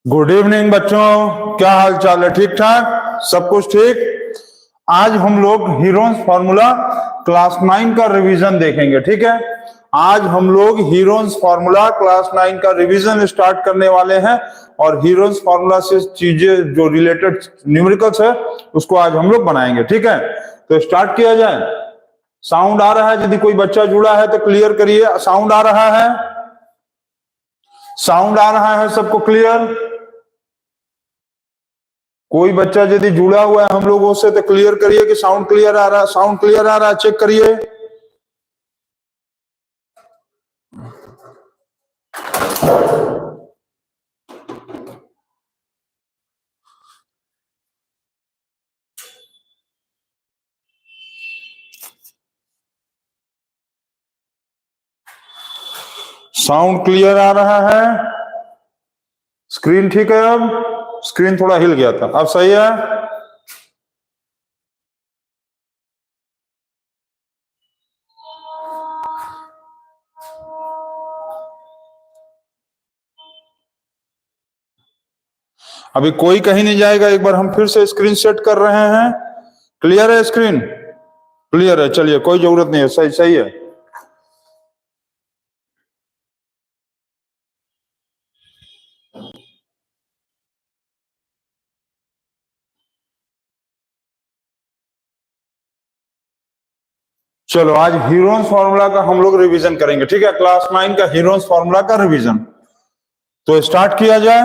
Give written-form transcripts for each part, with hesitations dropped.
Good evening बच्चों, क्या हाल चाल है? ठीक ठाक, सब कुछ ठीक। आज हम लोग हीरोन्स फॉर्मूला क्लास 9 का रिवीजन देखेंगे। ठीक है, आज हम लोग हीरोन्स फॉर्मूला क्लास 9 का रिवीजन स्टार्ट करने वाले हैं और हीरोन्स फॉर्मूला से चीजें जो रिलेटेड न्यूमेरिकल्स है उसको आज हम लोग बनाएंगे। ठीक है, तो स्टार्ट किया जाए। साउंड आ रहा है? यदि कोई बच्चा जुड़ा है तो क्लियर करिए। साउंड आ रहा है? साउंड आ रहा है सबको क्लियर? कोई बच्चा यदि जुड़ा हुआ है हम लोगों से तो क्लियर करिए कि साउंड क्लियर आ रहा है। साउंड क्लियर आ रहा है, चेक करिए। साउंड क्लियर आ रहा है? स्क्रीन ठीक है? अब स्क्रीन थोड़ा हिल गया था, अब सही है? अभी कोई कहीं नहीं जाएगा। एक बार हम फिर से स्क्रीन सेट कर रहे हैं। क्लियर है? स्क्रीन क्लियर है? चलिए, कोई जरूरत नहीं है, सही सही है। चलो, आज हीरोन्स फॉर्मूला का हम लोग रिवीजन करेंगे। ठीक है, क्लास 9 का हीरोन्स फॉर्मूला का रिवीजन। तो स्टार्ट किया जाए।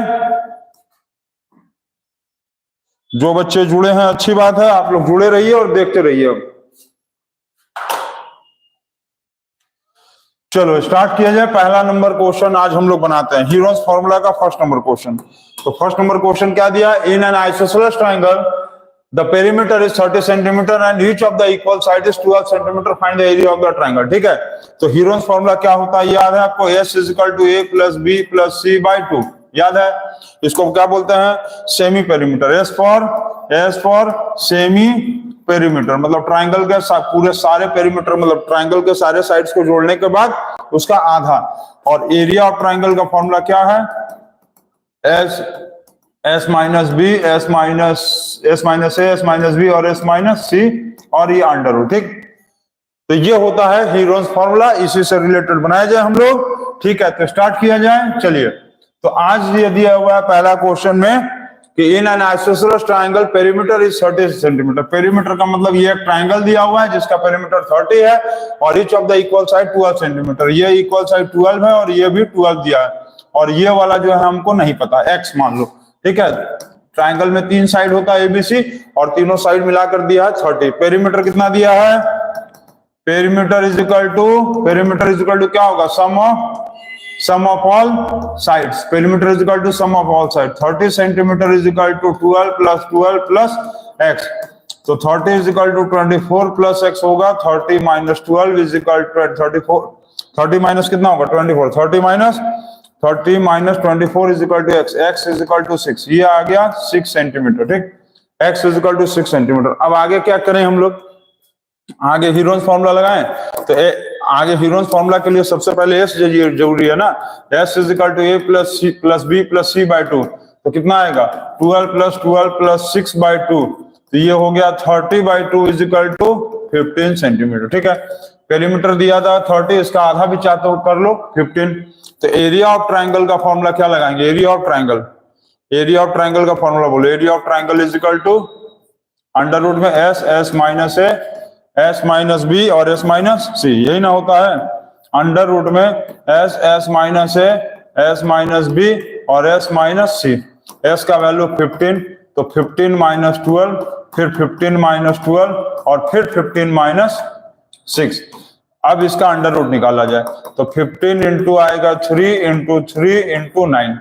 जो बच्चे जुड़े हैं अच्छी बात है, आप लोग जुड़े रहिए और देखते रहिए। चलो स्टार्ट किया जाए। पहला नंबर क्वेश्चन आज हम लोग बनाते हैं हीरोन्स फॉर्मूला का फर्स्ट नंबर क्वेश्चन। तो फर्स्ट नंबर क्वेश्चन क्या दिया? In an isosceles triangle the perimeter is 30 centimetre and each of the equal side is 12 centimetre, find the area of the triangle. ठीक है, तो हीरोन्स फॉर्मूला क्या होता है याद है आपको? S is equal to A plus B plus C by 2, याद है? इसको क्या बोलते हैं? Semi perimeter. S for semi perimeter, मतलब ट्राइंगल के पूरे सारे पेरीमीटर, मतलब ट्राइंगल के सारे साइड्स को जोड़ने के बाद उसका आधा। और एरिया ऑफ ट्राइंगल का फॉर्मूला क्या है? S minus B, S minus A, S minus B और S माइनस C और ये अंडर रूट। ठीक, तो ये होता है हीरोन्स फॉर्मूला, इसी से रिलेटेड बनाया जाए हम लोग। ठीक है, तो स्टार्ट किया जाए। चलिए, तो आज ये दिया हुआ है पहला क्वेश्चन में कि in an isosceles triangle perimeter is 30 centimetre. Perimeter का मतलब ये एक ट्रायंगल दिया हुआ है जिसका पेरीमीटर 30 है और each of the equal side 12 centimetre. ये इक्वल साइड 12 है और ये भी 12 दिया है और ये वाला जो है हमको नहीं पता, x मान लो। ठीक है, ट्रायंगल में 3 साइड होता है ABC और तीनों साइड मिलाकर दिया है 30। पेरीमीटर कितना दिया है? पेरीमीटर इज इक्वल टू क्या होगा? Sum of all sides. Perimeter is equal to sum of all side. 30 centimetre is equal to 12 plus x। तो 30 is equal to 24 plus x होगा। 30 minus 12 is equal to 34। 30 minus कितना होगा? 24। 30 minus 24 is equal to x is equal to 6। ये आ गया 6 centimetre. ठीक, x is equal to 6 centimetre. अब आगे क्या करें हम लोग? आगे हीरोन्स फॉर्मूला लगाएं। तो आगे हीरोन्स फॉर्मूला के लिए सबसे पहले S जरूरी है ना। S is equal to A plus B plus C by 2। तो कितना आएगा? 12 प्लस 6 बाई 2। तो ये हो गया 30 by 2 is equal to 15 centimetre. ठीक है, पेरीमीटर दिया था 30, इसका आधा भी चाहते हो कर लो 15। तो एरिया ऑफ ट्राइंगल का फॉर्मूला क्या लगाएंगे? एरिया ऑफ ट्राइंगल का फॉर्मूला बोलो। Area of triangle is equal to under root में S minus A, S minus B और S माइनस C, यही ना होता है? अंडर रूट में S minus A, S minus B और S माइनस C। S का वैल्यू 15, तो 15 माइनस 12, फिर 15 माइनस 12 और फिर 15 माइनस 6। अब इसका अंडर रूट निकाला जाए तो 15 इंटू आएगा 3 इंटू 3 इंटू 9,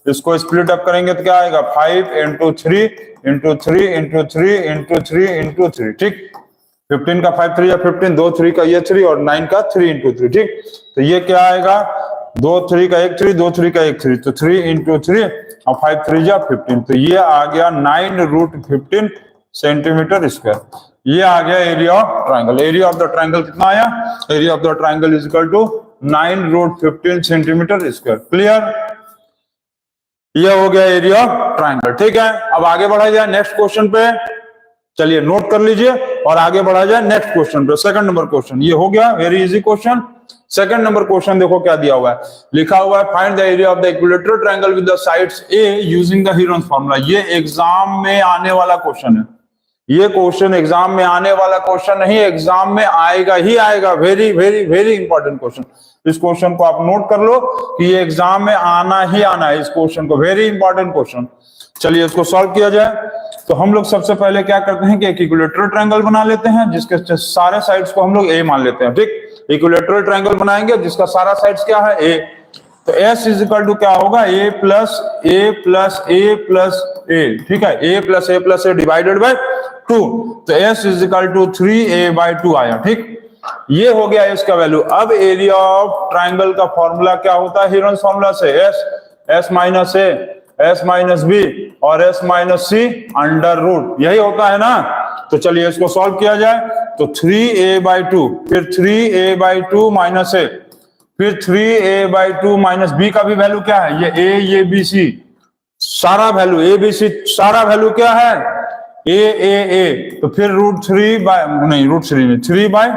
इसको स्प्लिट अप करेंगे तो क्या आएगा 5 into 3 into 3 into 3 into 3 into 3, ठीक। 15 का 5 3 या 15, 2 3 का ये 3 और 9 का 3 इंटू 3, ठीक। तो ये क्या आएगा 2 3 का 1 3, 2 3 का 1 3, तो 3 इंटू 3 और 5 3 या 15, तो ये आ गया 9√15 सेंटीमीटर स्क्वायर। ये आ गया area of triangle. Area of the triangle कितना आया? Area of the triangle is equal to 9√15 centimetre square. Clear? ये हो गया एरिया ऑफ ट्राइंगल, ठीक है। अब आगे बढ़ा जाए नेक्स्ट क्वेश्चन पे, चलिए नोट कर लीजिए और आगे बढ़ा जाए नेक्स्ट क्वेश्चन पे। सेकंड नंबर क्वेश्चन ये हो गया, very easy question. Second number question देखो क्या दिया हुआ है, लिखा हुआ है find the area of the equilateral triangle with the sides A using the Heron's formula. ये एग्जाम में आने वाला क्वेश्चन है, ये क्वेश्चन एग्जाम में आने वाला क्वेश्चन नहीं, एग्जाम में आएगा ही आएगा। Very very very important question. इस क्वेश्चन को आप नोट कर लो कि ये एग्जाम में आना ही आना है इस क्वेश्चन को, वेरी इंपॉर्टेंट क्वेश्चन। चलिए इसको सॉल्व किया जाए। तो हम लोग सबसे पहले क्या करते हैं कि एक इक्विलेटरल ट्रायंगल बना लेते हैं जिसके सारे साइड्स को हम लोग ए मान लेते हैं, ठीक। इक्विलेटरल ट्रायंगल बनाएंगे जिसका सारा साइड्स क्या है ए, तो एस इज इक्वल टू क्या होगा ए प्लस ए प्लस ए प्लस ए, ठीक है। ए प्लस ए डिवाइडेड बाय 2, तो S is equal to 3a/2 आया, ठीक। ये हो गया इसका वैल्यू। अब एरिया ऑफ ट्रायंगल का फॉर्मूला क्या होता है हीरोन्स फॉर्मूला से, S minus A S minus B और S minus C under root, यही होता है ना। तो चलिए इसको सॉल्व किया जाए तो 3a/2, फिर 3a/2 माइनस ए, फिर 3a/2 माइनस बी का भी वैल्यू क्या है, ये ए ये बी सी सारा वैल्यू, ए बी सी सारा वैल्यू क्या है ए, तो फिर थ्री बाय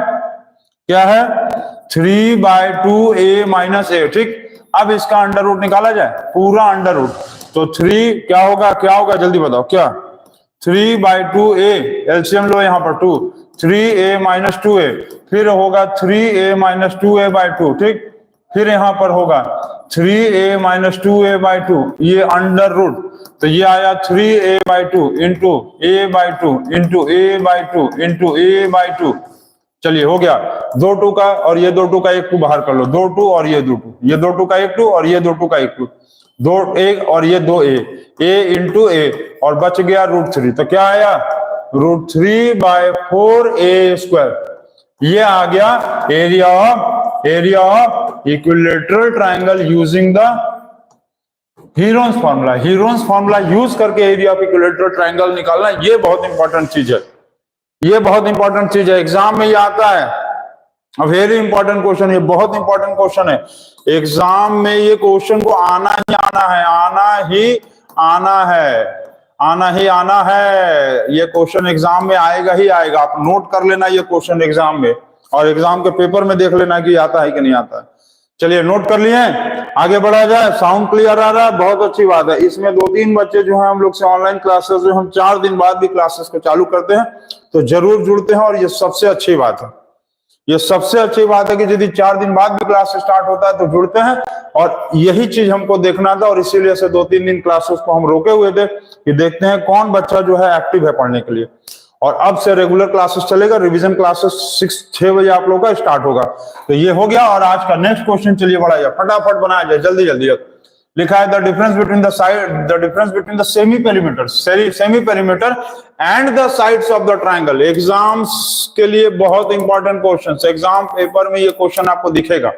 क्या है 3/2a माइनस ए, ठीक। अब इसका अंडर रूट निकाला जाए, पूरा अंडर रूट, तो 3 क्या होगा जल्दी बताओ क्या, 3/2a, एलसीएम लो यहाँ पर 2, 3a माइनस 2a, फिर होगा 3a माइनस 2a/2, ठीक। फिर यहाँ पर होगा 3a माइनस 2a/2, ये अंडर रूट, तो ये आया 3a/2 into a/2 into a/2 into a/2। चलिए हो गया 2 2 का, और ये 2 2 का 1 2 बाहर कर लो, 2 2 और ये 2 2, ये 2 2 का 1 2 और ये 2 2 का 1 2, 2 1 और ये 2a, a इंटू ए, और बच गया √3, तो क्या आया √3/4a²। ये आ गया area of equilateral triangle using the Heron's formula. Heron's formula use करके एरिया ऑफ इक्विलेटरल ट्रायंगल निकालना, ये बहुत इंपॉर्टेंट चीज है, ये बहुत इंपॉर्टेंट चीज है, एग्जाम में ये आता है। वेरी इंपॉर्टेंट क्वेश्चन, ये बहुत इंपॉर्टेंट क्वेश्चन है, एग्जाम में ये क्वेश्चन को आना ही आना है, आना ही आना है। ये क्वेश्चन एग्जाम में आएगा ही आएगा, आप नोट कर लेना ये क्वेश्चन एग्जाम में, और एग्जाम के पेपर में देख लेना कि आता है कि नहीं आता है। चलिए नोट कर लिए, आगे बढ़ा जाए। साउंड क्लियर आ रहा है, बहुत अच्छी बात है। इसमें 2-3 बच्चे जो है हम लोग से ऑनलाइन क्लासेस, जो हम 4 दिन बाद भी क्लासेस को चालू करते हैं, तो जरूर जुड़ते हैं, और ये सबसे अच्छी बात है, ये सबसे अच्छी बात है कि यदि 4 दिन बाद भी क्लास स्टार्ट होता है तो जुड़ते हैं, और यही चीज हमको देखना था, और इसीलिए से 2-3 दिन क्लासेस को हम रोके हुए थे कि देखते हैं कौन बच्चा जो है एक्टिव है पढ़ने के लिए। और अब से रेगुलर क्लासेस चलेगा, रिवीजन क्लासेस 6 बजे आप लोगों का स्टार्ट होगा। तो ये हो गया, और आज का नेक्स्ट क्वेश्चन चलिए बढ़ाया जाए, फटाफट बनाया जाए, जल्दी जल्दी। लिखा है the difference between the semi perimeter and the sides of the triangle. Exams के लिए बहुत इंपॉर्टेंट क्वेश्चन, एग्जाम पेपर में ये क्वेश्चन आपको दिखेगा,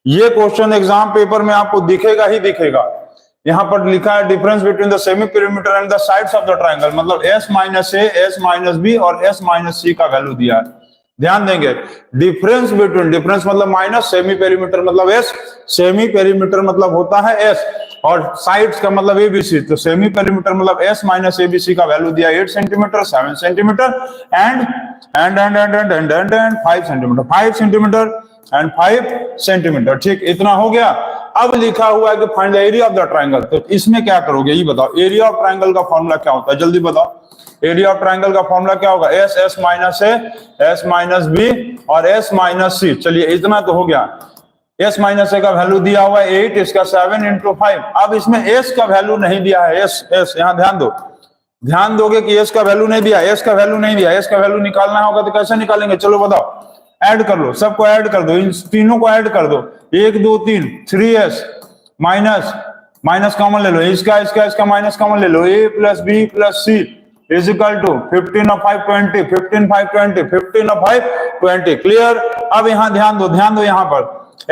ये क्वेश्चन एग्जाम पेपर में आपको दिखेगा ही दिखेगा। यहाँ पर लिखा है difference between the semi perimeter and the sides of the triangle, मतलब s माइनस ए, s माइनस बी और s माइनस सी का वैल्यू दिया है। ध्यान देंगे, डिफरेंस बिटवीन, डिफरेंस मतलब माइनस, सेमी पेरीमीटर मतलब s, सेमी पेरीमीटर मतलब होता है s, और साइड्स का मतलब एबीसी, तो सेमी पेरीमीटर मतलब s माइनस एबीसी का वैल्यू दिया 8 centimetre, 7 centimetre and 5 centimetre, 5 centimetre and 5 centimetre, ठीक। इतना हो गया। अब लिखा हुआ है कि find the area of the triangle, तो इसमें क्या करोगे ये बताओ। एरिया ऑफ ट्रायंगल का फॉर्मूला क्या होता है, जल्दी बताओ। एरिया ऑफ ट्रायंगल का फॉर्मूला क्या होगा, s माइनस ए, s माइनस बी और s माइनस सी। चलिए इतना तो हो गया। s माइनस ए का वैल्यू दिया हुआ है 8, इसका 7 इंटू 5। अब इसमें s का वैल्यू नहीं दिया है, s यहाँ ध्यान दो, ध्यान दोगे कि s का वैल्यू नहीं दिया, s का वैल्यू नहीं दिया, s का वैल्यू निकालना होगा तो कैसे निकालेंगे, चलो बताओ। ऐड कर लो, सबको ऐड कर दो, इन तीनों को ऐड कर दो, 1 2 3 3s माइनस माइनस कॉमन ले लो, इसका माइनस कॉमन ले लो, a plus B plus C is equal to 15 और 5 20, 15 5 20, 15 और 5 20। क्लियर। अब यहाँ ध्यान दो यहाँ पर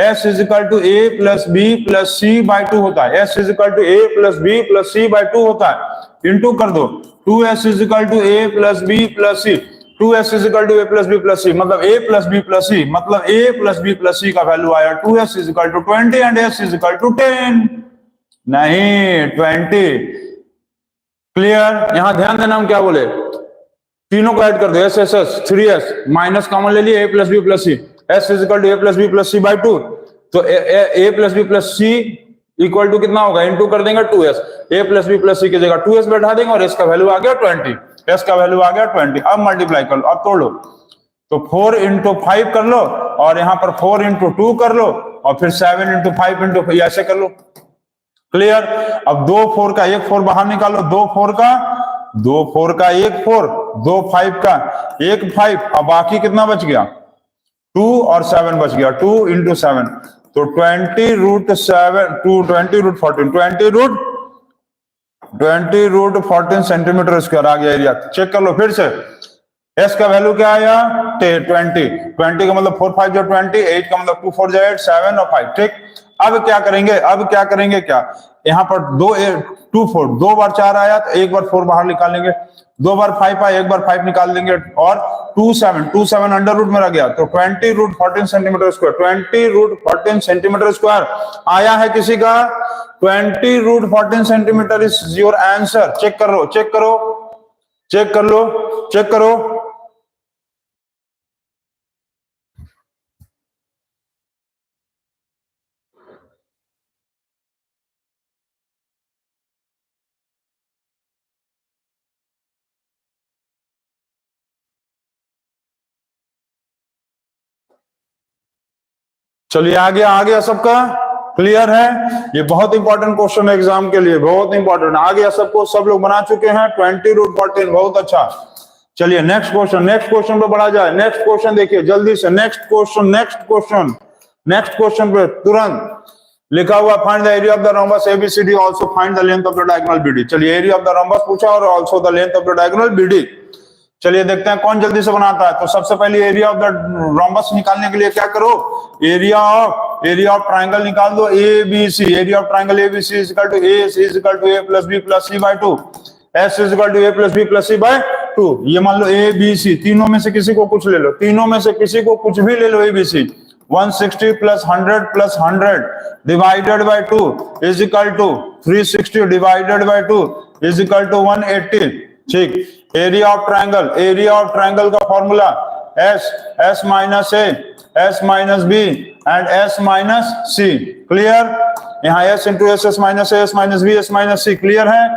s is equal to a plus B plus C by 2 होता है, s is equal to a plus B plus C by 2 होता है, इंटू कर दो 2s is equal to a plus B plus C, 2s is equal to a plus B plus C, मतलब a plus B plus C, मतलब a plus B plus C का value आया 2s is equal to 20 and s is equal to 10, नहीं 20। Clear. यहां ध्यान देना हम क्या बोले, तीनों को ऐड कर दो, s s s 3s minus common ले लिए a plus B plus C, s is equal to a plus B plus C by 2, तो a plus B plus C equal to कितना होगा, इनटू कर देंगे 2s, a plus B plus C की जगह 2s बैठा देंगे और s का वैल्यू आ गया 20, s का वैल्यू आ गया 20। अब मल्टीप्लाई कर लो, अब तोड़ लो, तो 4 इंटू 5 कर लो और यहाँ पर 4 इंटू 2 कर लो और फिर 7 इंटू 5 इंटू ऐसे कर लो। क्लियर। अब 2 4 का 1 4 बाहर निकालो, 2 4 का 1 4, 2 5 का 1 5, अब बाकी कितना बच गया 2 और 7 बच गया, 2 इंटू 7, तो 20 root 7 2 20 root 14 20 root 14 centimetre square आ गया एरिया। चेक कर लो फिर से, s का वैल्यू क्या आया 20 का मतलब 4 5 जो 20, 8 का मतलब 2 4 जो 8, 7 और 5। ठीक। अब क्या करेंगे, क्या यहाँ पर 2 4 2 बार 4 आया तो एक बार 4 बाहर निकालेंगे, 2 बार 5 आया एक बार 5 निकाल देंगे और 2 7 अंडर रूट में रह गया, तो 20 root 14 centimetre square, 20 root 14 centimetre square आया है किसी का, 20 root 14 centimetre is your answer. Check करो। चलिए आ गया सबका, क्लियर है। ये बहुत इंपॉर्टेंट क्वेश्चन है एग्जाम के लिए, बहुत इंपॉर्टेंट। आ गया सबको, सब लोग बना चुके हैं 20 रूट 14, बहुत अच्छा। चलिए नेक्स्ट क्वेश्चन पे बढ़ा जाए। नेक्स्ट क्वेश्चन देखिए जल्दी से, नेक्स्ट क्वेश्चन पे तुरंत लिखा हुआ find the area of the rhombus ABCD, also find the length of the diagonal BD. चलिए एरिया ऑफ द रोम्बस पूछा और also the length of the diagonal BD. चलिए देखते हैं कौन जल्दी से बनाता है। तो सबसे पहले एरिया ऑफ द रोम्बस निकालने के लिए क्या करो, एरिया ऑफ ट्राइंगल निकाल दो ABC. Area of triangle ABC is equal to a c is equal to a plus B plus c by 2, s is equal to a plus B plus c by 2। ये मान लो A B C, तीनों में से किसी को कुछ ले लो, तीनों में से किसी को कुछ भी ले लो। ABC 160 plus 100 divided by 2 is equal to 360 divided by 2 is equal to 180। ठीक। एरिया ऑफ ट्राइंगल का formula S minus A, S minus B and S minus C. Clear. यहाँ S into S minus A, S minus B, S minus C. Clear है।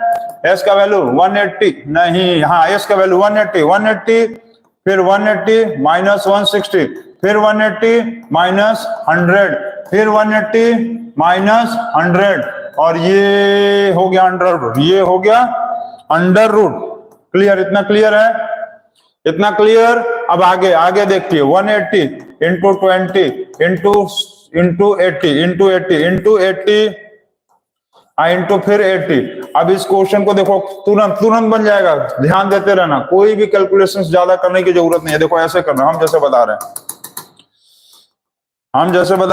S का value 180 नहीं, हाँ S का value 180 फिर 180 minus 160 फिर 180 minus 100 फिर 180 माइनस 100 और ये हो गया अंडर रूट। क्लियर। इतना क्लियर है, इतना क्लियर। अब आगे देखिए 180 इंटू 20 इंटू 80 इंटू फिर 80। अब इस क्वेश्चन को देखो तुरंत बन जाएगा, ध्यान देते रहना, कोई भी कैलकुलेशन ज्यादा करने की जरूरत नहीं है। देखो ऐसे करना, हम जैसे बता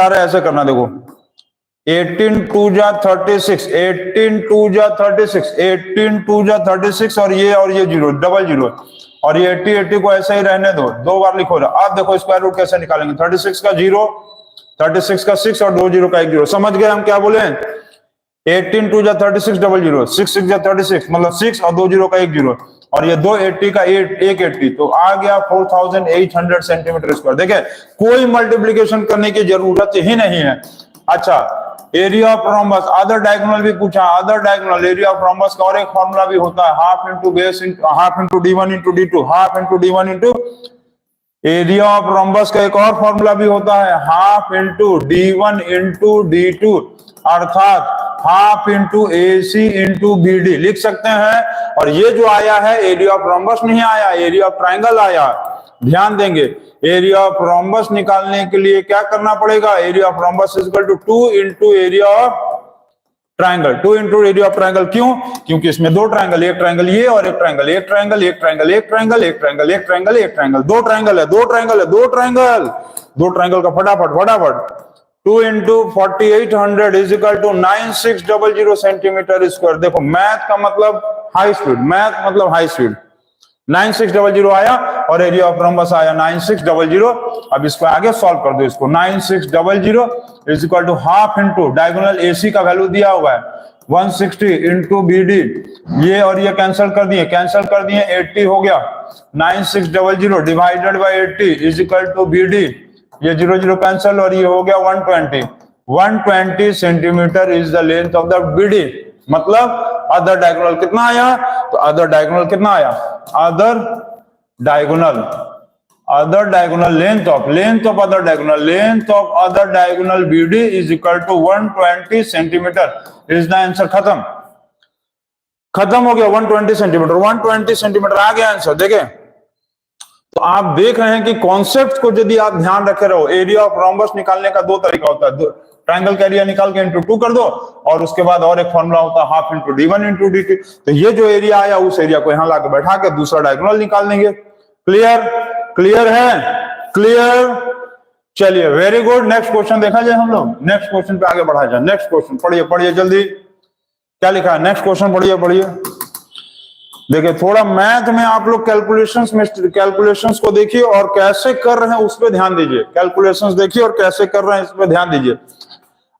रहे हैं ऐसे करना। देखो 18 2 जा 36, 18 2 जा 36 और ये जीरो डबल जीरो और ये 80 को ऐसे ही रहने दो, 2 बार लिखो। आप देखो स्क्वायर रूट कैसे निकालेंगे, 36 का 0, 36 का 6 और 2 0 का 1 0। समझ गए हम क्या बोले। 18 2 जा 36 डबल जीरो, 6 6 जा 36 मतलब 6 और 2 0 का 1 0 और ये 280 का 180, तो आ गया 4800 सेंटीमीटर स्क्वायर। देखे कोई मल्टीप्लीकेशन करने की जरूरत ही नहीं है। अच्छा, area of rhombus other diagonal भी पूछा। Other diagonal area of rhombus का और एक फॉर्मूला भी होता है, half into base half into d1 into d2, half into d1 into. Area of rhombus का एक और फॉर्मूला भी होता है, half into d1 into d2, अर्थात half into AC into BD लिख सकते हैं। और ये जो आया है एरिया ऑफ रोम्बस नहीं आया, एरिया ऑफ ट्राइंगल आया। ध्यान देंगे, एरिया ऑफ रोम्बस निकालने के लिए क्या करना पड़ेगा, area of rhombus is equal to 2 into area of triangle, 2 into area of triangle. क्यों? क्योंकि इसमें दो ट्राइंगल, एक ट्राइंगल ये और एक ट्राइंगल, एक ट्राइंगल, एक ट्राइंगल, एक ट्राइंगल, एक ट्राइंगल, एक ट्राइंगल, एक ट्राइंगल, दो ट्राइंगल है, दो ट्राइंगल है, दो ट्राइंगल, दो ट्राइंगल का फटाफट फटाफट 2 into 4800 is equal to 9600 centimetre square. देखो मैथ का मतलब हाई स्पीड, मैथ मतलब हाई स्पीड। 9600 आया और एरिया ऑफ रोम्बस आया 9600। अब इसको आगे सॉल्व कर दो, इसको 9600 is equal to half into diagonal AC का वैल्यू दिया हुआ है 160 इंटू BD, ये और ये कैंसिल कर दिए, 80 हो गया। 9600 divided by 80 is equal to BD, ये 0 कैंसिल और ये हो गया 120 centimetre is the length of the BD। मतलब अदर डायगोनल कितना आया, तो अदर डायगोनल कितना आया, other diagonal length of other diagonal BD is equal to 120 centimetre is the answer. खत्म हो गया 120 सेंटीमीटर, 120 सेंटीमीटर आ गया आंसर। देखें तो आप देख रहे हैं कि कॉन्सेप्ट को यदि आप ध्यान रखे रहो, एरिया ऑफ रोम्बस निकालने का दो तरीका होता है, ट्राइंगल का एरिया निकाल के इंटू 2 कर दो और उसके बाद और एक फॉर्मूला होता है half into D1 into D2। तो ये जो एरिया आया उस एरिया को यहां लाके बैठा के दूसरा डायगोनल निकाल देंगे। क्लियर है? क्लियर। चलिए वेरी गुड। नेक्स्ट क्वेश्चन देखा जाए, हम लोग नेक्स्ट क्वेश्चन पे आगे बढ़ा जाए। नेक्स्ट क्वेश्चन पढ़िए जल्दी, क्या लिखा है नेक्स्ट क्वेश्चन, पढ़िए। देखिए थोड़ा मैथ में आप लोग कैलकुलेशंस को देखिए और कैसे कर रहे हैं उस पर ध्यान दीजिए। कैलकुलेशंस देखिए और कैसे कर रहे हैं इस पर ध्यान दीजिए।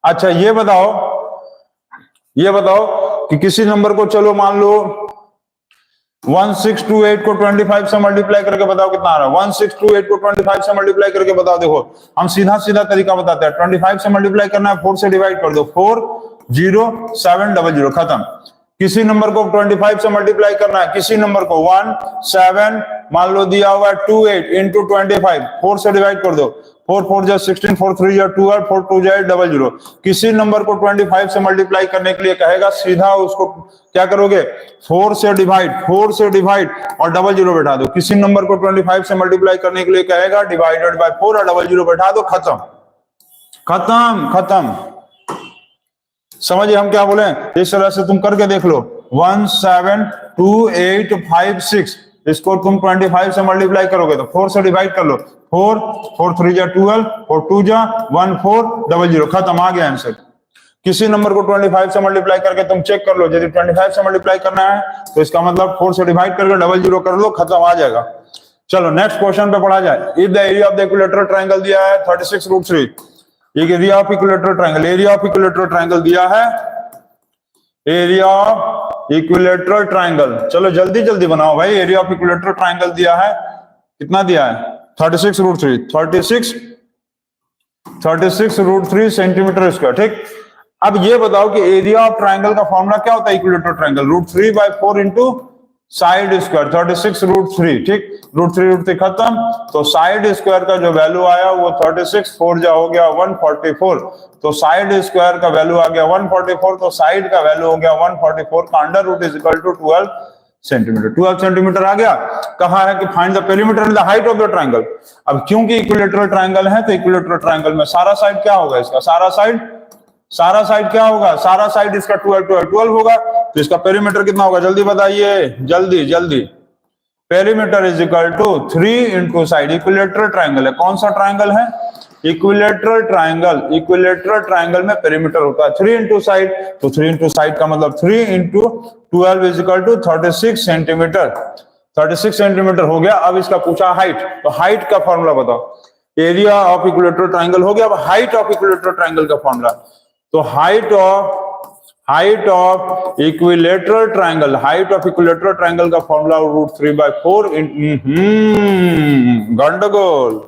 अच्छा ये बताओ कि किसी नंबर को चलो मान लो 1628 को 25 से मल्टीप्लाई करके बताओ कितना आ रहा है। 1628 को 25 से मल्टीप्लाई करके बताओ। देखो हम सीधा तरीका बताते हैं, 25 से मल्टीप्लाई करना है, 4 से डिवाइड कर दो, 40700 खत्म। किसी नंबर को 25 से मल्टीप्लाई करना है, किसी नंबर को 17 मान लो दिया हुआ है 28 इंटू 25, 4 से डिवाइड कर दो, 4 4 जा 16, 4 3 जा 12, 4 2 जा 00। किसी नंबर को 25 से मल्टीप्लाई करने के लिए कहेगा सीधा उसको क्या करोगे, 4 से डिवाइड और 00 बैठा दो। किसी नंबर को 25 से मल्टीप्लाई करने के लिए कहेगा डिवाइडेड बाय 4 और 00 बैठा दो, खत्म। समझिए हम क्या बोले, इस तरह से तुम करके देख लो। 172,856 इसको तुम 25 से मल्टीप्लाई करोगे तो 4 से डिवाइड कर लो, 4 4 3 जा 12, 4 2 जा 1400, खत्म, आ गया आंसर। किसी नंबर को 25 से मल्टीप्लाई करके तुम चेक कर लो, यदि 25 से मल्टीप्लाई करना है तो इसका मतलब 4 से डिवाइड करके 00 कर लो, खत्म, आ जाएगा। चलो नेक्स्ट क्वेश्चन पे पढ़ा जाए। If the area of the equilateral triangle दिया है 36√3, एक एरिया ऑफ इक्विलेटरल ट्रायंगल दिया है, एरिया ऑफ इक्विलेटरल ट्रायंगल। चलो जल्दी बनाओ भाई। एरिया ऑफ इक्विलेटरल ट्रायंगल दिया है, कितना दिया है, 36√3 सेंटीमीटर स्क्वायर। ठीक, अब ये बताओ कि एरिया ऑफ ट्रायंगल का फॉर्मूला क्या होता है equilateral triangle, √3/4 into side square, 36√3। ठीक, √3 खत्म, तो साइड स्क्वायर का जो वैल्यू आया वो 36, 4 जा हो गया 144, तो साइड स्क्वायर का वैल्यू आ गया 144, तो साइड का वैल्यू हो गया 144 का under root is equal to 12 centimetre. 12 centimetre आ गया। कहा है कि find the perimeter and the height of the triangle. अब क्योंकि इक्विलेटरल ट्रायंगल है तो इक्विलेटरल ट्रायंगल में सारा साइड क्या होगा, इसका सारा साइड क्या होगा, सारा साइड इसका 12 होगा, तो इसका पेरीमीटर कितना होगा, जल्दी बताइए, जल्दी। Perimeter is equal to 3 into side. Equilateral triangle है, कौन सा ट्रायंगल है, इक्विलेटरल ट्रायंगल में पेरीमीटर होता है 3 इंटू साइड, तो 3 इंटू साइड का मतलब 3 into 12 is equal to 36 centimetre हो गया। अब इसका पूछा हाइट, तो हाइट का फॉर्मूला बताओ। एरिया ऑफ इक्विलेटरल ट्रायंगल हो गया, अब हाइट ऑफ इक्विलेटरल ट्रायंगल का फॉर्मूला, तो हाइट ऑफ इक्विलेटरल ट्रायंगल का formula √3/4 गंडगोल,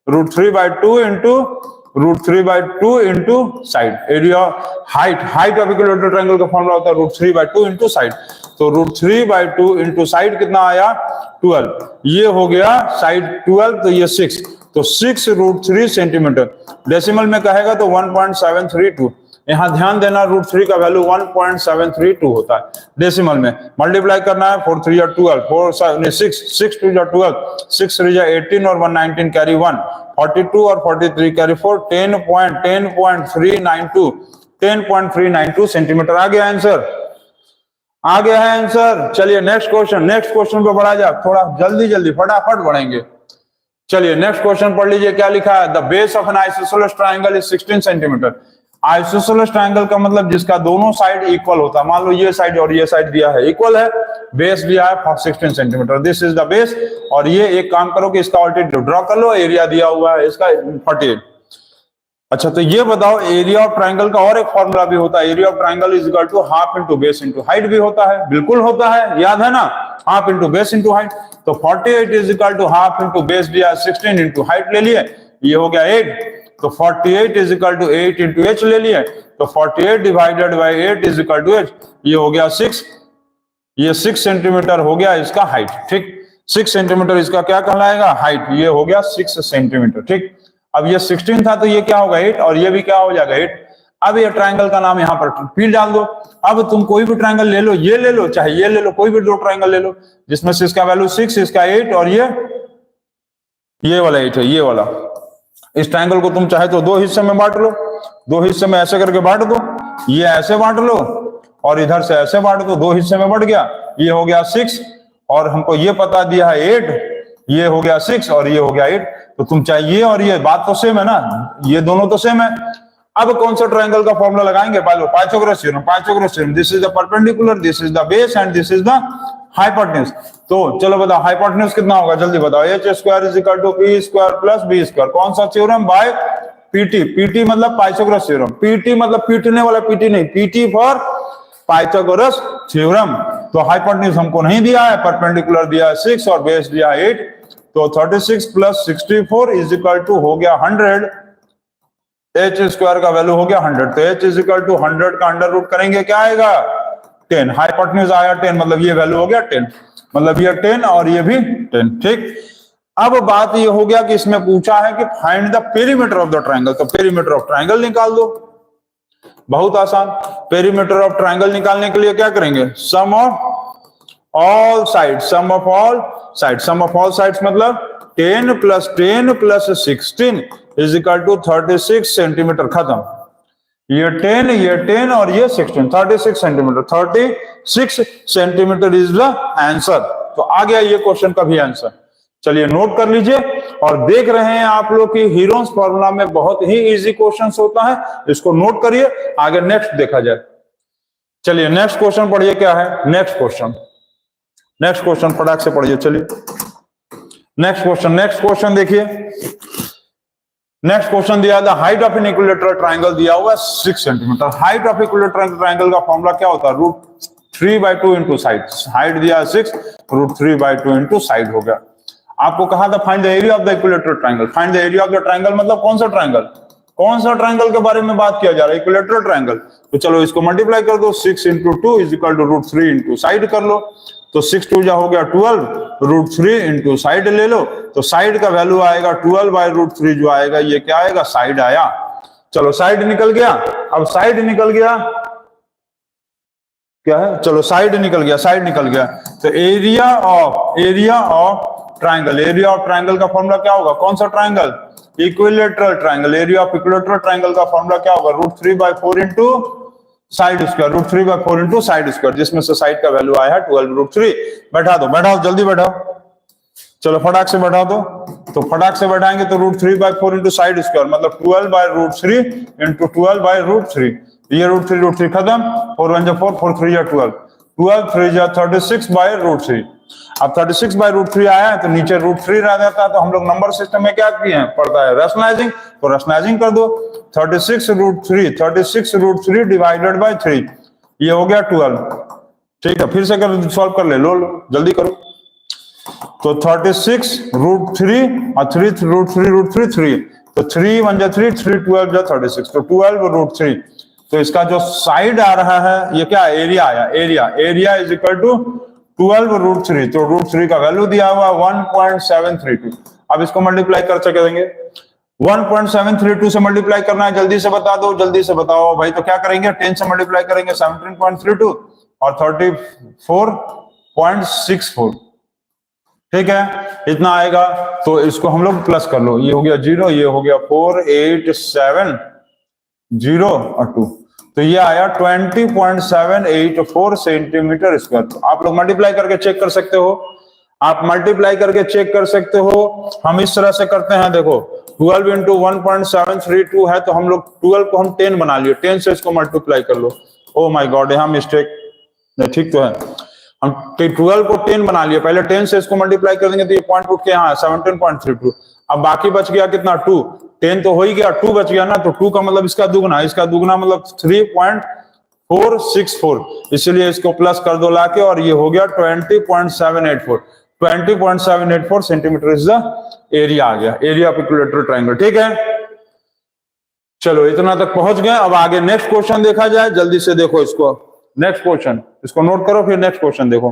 √3/2 into side. Area height of equilateral triangle का फॉर्मूला होता है √3/2 इंटू साइड, तो √3/2 इंटू साइड कितना आया 12, ये हो गया साइड 12, तो ये 6, तो 6√3 सेंटीमीटर। डेसिमल में कहेगा तो 1.732, यहाँ ध्यान देना √3 का वैल्यू 1.732 होता है डेसिमल में। मल्टीप्लाई करना है 4 3 12, 4 6 6 2 12, 6 3 18 और 119 कैरी 1, 42 और 43 कैरी 4, 10.392 सेंटीमीटर आ गया आंसर, आ गया है आंसर। चलिए नेक्स्ट क्वेश्चन पे बढ़ा जाए, थोड़ा जल्दी फटाफट बढ़ेंगे। चलिए नेक्स्ट क्वेश्चन पढ़ लीजिए, क्या लिखा है, the base of N isosceles triangle is 16 centimetre. Isosceles triangle का मतलब जिसका दोनों साइड इक्वल होता है, मान लो ये साइड और ये साइड दिया है इक्वल है, बेस दिया है 16 centimetre, this is the base. और ये एक काम करो कि इसका ऑल्टीट्यूड ड्रॉ कर लो, एरिया दिया हुआ है इसका 48। अच्छा तो ये बताओ एरिया ऑफ ट्रायंगल का और एक फॉर्मूला भी होता है, area of triangle is equal to half into base into height भी होता है, बिल्कुल होता है, याद है ना, half into base into height. तो 48 is equal to half into base दिया 16 इंटू हाइट ले लिए, ये हो गया 8। तो 48 is equal to 8 into h ले लिए, तो 48 divided by 8 is equal to h, ये हो गया 6, ये 6 सेंटीमीटर हो गया इसका हाइट, ठीक, 6 सेंटीमीटर इसका क्या कहलाएगा, हाइट, ये हो गया 6 सेंटीमीटर, ठीक। अब ये 16 था तो ये क्या होगा 8, और ये भी क्या हो जाएगा 8। अब ये ट्रायंगल का नाम यहाँ पर पी डाल दो। अब तुम कोई भी ट्रायंगल ले लो, ये ले लो चाहे ये ले लो, कोई भी दो ट्रायंगल ले लो जिसमें से इसका वैल्यू 6, इसका 8 और ये वाला 8 है, ये वाला। इस ट्रायंगल को तुम चाहे तो दो हिस्से में बांट लो, दो हिस्से में ऐसे करके बांट दो, ये ऐसे बांट लो और इधर से ऐसे बांट दो, दो हिस्से में बढ़ गया, ये हो गया 6 और हमको ये पता दिया है 8, ये हो गया 6 और ये हो गया 8। तो तुम चाहिए और ये बात तो सेम है ना, ये दोनों तो सेम है। अब कौन सा ट्रायंगल का फॉर्मूला लगाएंगे, Pythagoras theorem, this is the perpendicular, this is the base and this is the hypotenuse. तो चलो बताओ हाइपोटेन्यूज कितना होगा, जल्दी बताओ, h square is equal to p square plus b square, कौन सा थ्योरम, बाय पीटी, पीटी मतलब पाइथागोरस थ्योरम, पीटी मतलब पीटने वाला पीटी नहीं, पीटी फॉर पाइथागोरस थ्योरम। तो हाइपोटेन्यूज हमको नहीं दिया है, परपेंडिकुलर दिया है 6 और बेस दिया है 8, तो 36 प्लस 64 इज इक्वल टू हो गया 100, h स्क्वायर का वैल्यू हो गया 100, तो h इज इक्वल टू 100 का अंडर रूट करेंगे क्या आएगा 10, हाइपोटेन्यूज आया 10, मतलब ये वैल्यू हो गया 10, मतलब ये 10 और ये भी 10, ठीक। अब बात ये हो गया कि इसमें पूछा है कि find the perimeter of the triangle, तो पेरीमीटर ऑफ ट्रायंगल निकाल दो, बहुत आसान। पेरीमीटर ऑफ ट्रायंगल निकालने के लिए क्या करेंगे, sum of all sides, sum of all sides, sum of all sides मतलब 10 plus 16 is equal to 36 centimetre, खत्म। ये 10 और ये 16, 36 centimetre, 36 centimetre is the answer. तो आ गया ये क्वेश्चन का भी आंसर। चलिए नोट कर लीजिए, और देख रहे हैं आप लोग की हीरोन्स फॉर्मूला में बहुत ही इजी क्वेश्चंस होता है, इसको नोट करिए, आगे नेक्स्ट देखा जाए। चलिए नेक्स्ट क्वेश्चन पढ़िए, क्या है नेक्स्ट क्वेश्चन फटाक से पढ़िए। चलिए नेक्स्ट क्वेश्चन देखिए, नेक्स्ट क्वेश्चन दिया था height of an equilateral triangle दिया हुआ 6 centimetre. Height of equilateral triangle का फॉर्मूला क्या होता है, √3/2 इंटू साइड, हाइट दिया 6, √3/2 इंटू साइड हो गया। आपको कहा था find the area of the equilateral triangle, find the area of the triangle मतलब कौन सा ट्रायंगल के बारे में बात किया जा रहा है, इक्विलेटरल ट्रायंगल। तो चलो इसको मल्टीप्लाई कर दो, 6 into 2 is equal to √3 into side कर लो, तो 6 2 जा हो गया 12, √3 इंटू साइड ले लो, तो साइड का वैल्यू आएगा 12/√3 जो आएगा, ये क्या आएगा, साइड आया। चलो साइड निकल गया, अब साइड निकल गया क्या है, चलो साइड निकल गया। तो एरिया ऑफ ट्रायंगल का फॉर्मूला क्या होगा, कौन सा triangle, equilateral triangle. Area of equilateral triangle का फॉर्मूला क्या होगा, √3/4 into side square, √3/4 into side square, जिसमें से साइड का वैल्यू आया है 12√3। बैठा दो जल्दी बैठाओ, चलो फटाक से बैठा दो। तो फटाक से बैठाएंगे तो √3/4 इंटू साइड स्क्वायर मतलब 12/√3 इंटू 12/√3, ये √3 खत्म, 4 1 4, 4 3 12, 12 3 36/√3। अब 36/√3 आया है तो नीचे √3 रह जाता है, तो हम लोग नंबर सिस्टम में क्या किए हैं, पढ़ता है रैशनलाइजिंग, तो रैशनलाइजिंग कर दो, 36√3 डिवाइडेड बाय 3, ये हो गया 12, ठीक है। फिर से सॉल्व कर ले, लो जल्दी करो। तो 36√3 और 3 तो 3 1 3, 3 12 36, तो 12√3। तो इसका जो साइड आ रहा है ये क्या एरिया आया, एरिया इज इक्वल टू 12√3, तो √3 का वैल्यू दिया हुआ 1.732। अब इसको मल्टीप्लाई कर सकेंगे, 1.732 से मल्टीप्लाई करना है, जल्दी से बता दो, जल्दी से बताओ भाई। तो क्या करेंगे, 10 से मल्टीप्लाई करेंगे 17.32 और 34.64, ठीक है, इतना आएगा। तो इसको हम लोग प्लस कर लो, ये हो गया 0, ये हो गया 4870 और 2, तो ये आया 20.784 सेंटीमीटर स्क्वायर। तो आप लोग मल्टीप्लाई करके चेक कर सकते हो, आप मल्टीप्लाई करके चेक कर सकते हो। हम इस तरह से करते हैं, देखो 12 इंटू 1.732 है, तो हम लोग 12 को हम 10 बना लिए, 10 से इसको मल्टीप्लाई कर लो। ओ माय गॉड, यहाँ मिस्टेक, ठीक तो है, हम 12 को 10 बना लिए, पहले 10 से इसको मल्टीप्लाई कर देंगे तो ये पॉइंट उठ के यहाँ 17.32। अब बाकी बच गया कितना, 2, 10 तो हो ही गया, 2 बच गया ना, तो 2 का मतलब इसका दुगना, इसका दुगना मतलब 3.464, इसलिए इसको प्लस कर दो लाके, और ये हो गया 20.784, 20.784 सेंटीमीटर इज द एरिया आ गया, एरिया ऑफ इक्विलेटरल ट्रायंगल, ठीक है। चलो इतना तक पहुंच गए, अब आगे नेक्स्ट क्वेश्चन देखा जाए, जल्दी से देखो इसको, नेक्स्ट क्वेश्चन, इसको नोट करो, फिर नेक्स्ट क्वेश्चन देखो।